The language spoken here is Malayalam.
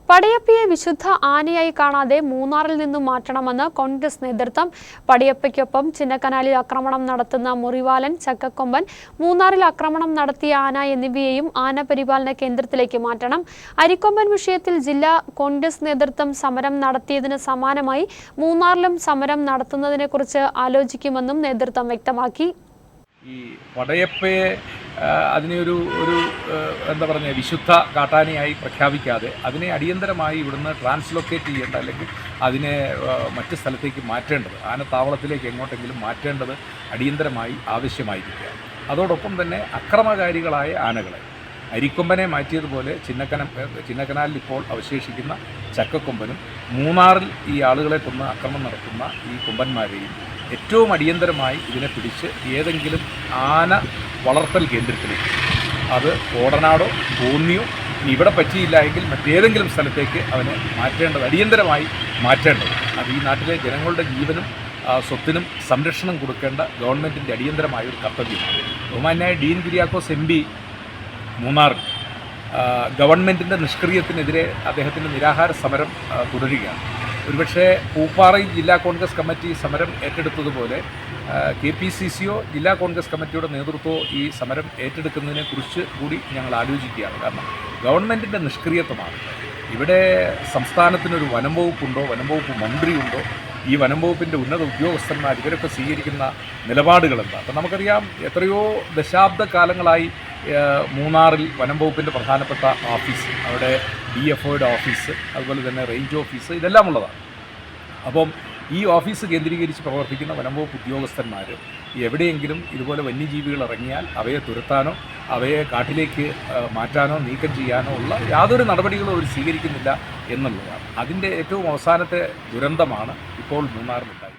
പടയപ്പയെ വിശുദ്ധ ആനയായി കാണാതെ മൂന്നാറിൽ നിന്നും മാറ്റണമെന്ന് കോൺഗ്രസ് നേതൃത്വം. പടയപ്പയ്ക്കൊപ്പം ചിന്നക്കനാലിൽ ആക്രമണം നടത്തുന്ന മുറിവാലൻ, ചക്കക്കൊമ്പൻ, മൂന്നാറിൽ ആക്രമണം നടത്തിയ ആന എന്നിവയെയും ആന പരിപാലന കേന്ദ്രത്തിലേക്ക് മാറ്റണം. അരിക്കൊമ്പൻ വിഷയത്തിൽ ജില്ലാ കോൺഗ്രസ് നേതൃത്വം സമരം നടത്തിയതിന് സമാനമായി മൂന്നാറിലും സമരം നടത്തുന്നതിനെക്കുറിച്ച് ആലോചിക്കുമെന്നും നേതൃത്വം വ്യക്തമാക്കി. ഈ പടയപ്പയെ അതിനെ ഒരു എന്താ പറയുക വിശുദ്ധ കാട്ടാനയായി പ്രഖ്യാപിക്കാതെ അതിനെ അടിയന്തരമായി ഇവിടുന്ന് ട്രാൻസ്ലൊക്കേറ്റ് ചെയ്യേണ്ട, അല്ലെങ്കിൽ അതിനെ മറ്റ് സ്ഥലത്തേക്ക് മാറ്റേണ്ടത്, ആനത്താവളത്തിലേക്ക് എങ്ങോട്ടെങ്കിലും മാറ്റേണ്ടത് അടിയന്തരമായി ആവശ്യമായിരിക്കുകയാണ്. അതോടൊപ്പം തന്നെ അക്രമകാരികളായ ആനകളെ അരിക്കൊമ്പനെ മാറ്റിയതുപോലെ ചിന്നക്കനാലിൽ ഇപ്പോൾ അവശേഷിക്കുന്ന ചക്കക്കൊമ്പനും മൂന്നാറിൽ ഈ ആളുകളെ കൊന്ന് അക്രമം നടത്തുന്ന ഈ കൊമ്പന്മാരെയും ഏറ്റവും അടിയന്തരമായി ഇതിനെ പിടിച്ച് ഏതെങ്കിലും ആന വളർത്തൽ കേന്ദ്രത്തിലേക്ക്, അത് കോടനാടോ കോന്നിയോ, ഇവിടെ പറ്റിയില്ല എങ്കിൽ മറ്റേതെങ്കിലും സ്ഥലത്തേക്ക് അവനെ മാറ്റേണ്ടത്, അടിയന്തരമായി മാറ്റേണ്ടത്. അത് ഈ നാട്ടിലെ ജനങ്ങളുടെ ജീവനും സ്വത്തിനും സംരക്ഷണം കൊടുക്കേണ്ട ഗവൺമെൻറ്റിൻ്റെ അടിയന്തരമായ ഒരു കർത്തവ്യമാണ്. ബഹുമാന്യായ ഡീൻ കുര്യാക്കോസ് MP മൂന്നാറിൽ ഗവൺമെൻറ്റിൻ്റെ നിഷ്ക്രിയത്തിനെതിരെ അദ്ദേഹത്തിൻ്റെ നിരാഹാര സമരം തുടരുകയാണ്. ഒരുപക്ഷെ പൂപ്പാറയിൽ ജില്ലാ കോൺഗ്രസ് കമ്മിറ്റി സമരം ഏറ്റെടുത്തതുപോലെ KPCCയോ ജില്ലാ കോൺഗ്രസ് കമ്മിറ്റിയുടെ നേതൃത്വമോ ഈ സമരം ഏറ്റെടുക്കുന്നതിനെക്കുറിച്ച് കൂടി ഞങ്ങൾ ആലോചിക്കുകയാണ്. കാരണം ഗവൺമെൻറ്റിൻ്റെ നിഷ്ക്രിയത്വമാണ്. ഇവിടെ സംസ്ഥാനത്തിനൊരു വനം വകുപ്പുണ്ടോ, വനം വകുപ്പ് മന്ത്രിയുണ്ടോ, ഈ വനം വകുപ്പിൻ്റെ ഉന്നത ഉദ്യോഗസ്ഥന്മാർ ഇവരൊക്കെ സ്വീകരിക്കുന്ന നിലപാടുകൾ എന്താ? അപ്പം നമുക്കറിയാം, എത്രയോ ദശാബ്ദ കാലങ്ങളായി മൂന്നാറിൽ വനം വകുപ്പിൻ്റെ പ്രധാനപ്പെട്ട ഓഫീസ്, അവിടെ DFOയുടെ ഓഫീസ്, അതുപോലെ തന്നെ റേഞ്ച് ഓഫീസ്, ഇതെല്ലാം ഉള്ളതാണ്. അപ്പം ഈ ഓഫീസ് കേന്ദ്രീകരിച്ച് പ്രവർത്തിക്കുന്ന വനം വകുപ്പ് ഉദ്യോഗസ്ഥന്മാർ എവിടെയെങ്കിലും ഇതുപോലെ വന്യജീവികൾ ഇറങ്ങിയാൽ അവയെ തുരത്താനോ അവയെ കാട്ടിലേക്ക് മാറ്റാനോ നീക്കം ചെയ്യാനോ ഉള്ള യാതൊരു നടപടികളും അവർ സ്വീകരിക്കുന്നില്ല എന്നുള്ളതാണ്. അതിൻ്റെ ഏറ്റവും അവസാനത്തെ ദുരന്തമാണ് ഇപ്പോൾ മൂന്നാറിലുണ്ടായി.